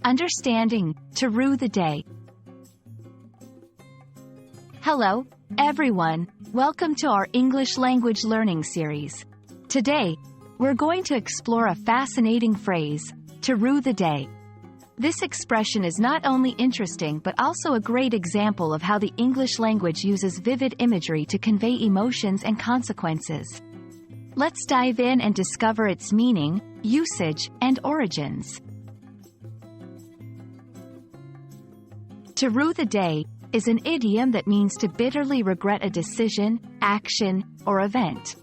Understanding To Rue the Day. Hello, everyone. Welcome to our English language learning series. Today, we're going to explore a fascinating phrase, to rue the day. This expression is not only interesting but also a great example of how the English language uses vivid imagery to convey emotions and consequences. Let's dive in and discover its meaning, usage, and origins. To rue the day is an idiom that means to bitterly regret a decision, action, or event.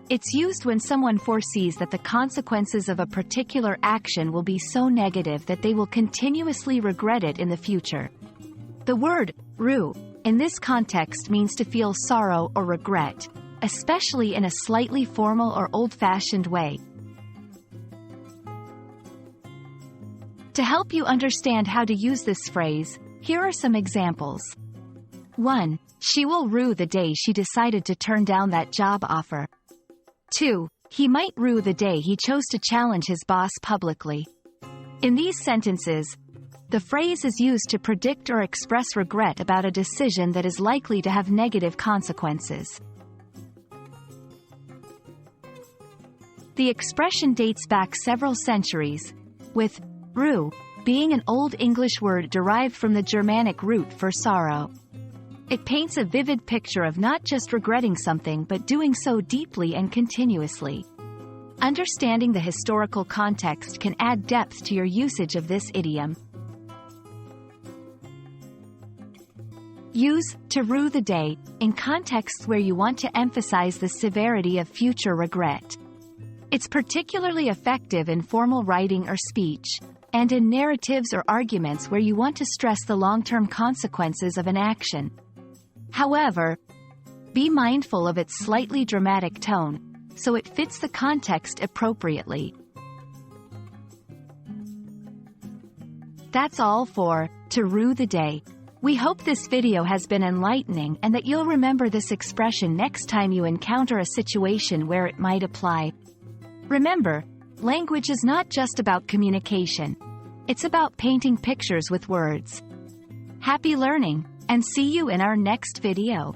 It's used when someone foresees that the consequences of a particular action will be so negative that they will continuously regret it in the future. The word rue in this context means to feel sorrow or regret, especially in a slightly formal or old-fashioned way. To help you understand how to use this phrase, here are some examples. 1. She will rue the day she decided to turn down that job offer. 2. He might rue the day he chose to challenge his boss publicly. In these sentences, the phrase is used to predict or express regret about a decision that is likely to have negative consequences. The expression dates back several centuries, with rue being an Old English word derived from the Germanic root for sorrow. It paints a vivid picture of not just regretting something but doing so deeply and continuously. Understanding the historical context can add depth to your usage of this idiom. Use to rue the day in contexts where you want to emphasize the severity of future regret. It's particularly effective in formal writing or speech, and in narratives or arguments where you want to stress the long-term consequences of an action. However, be mindful of its slightly dramatic tone, so it fits the context appropriately. That's all for To Rue the Day. We hope this video has been enlightening and that you'll remember this expression next time you encounter a situation where it might apply. Remember, language is not just about communication. It's about painting pictures with words. Happy learning, and see you in our next video.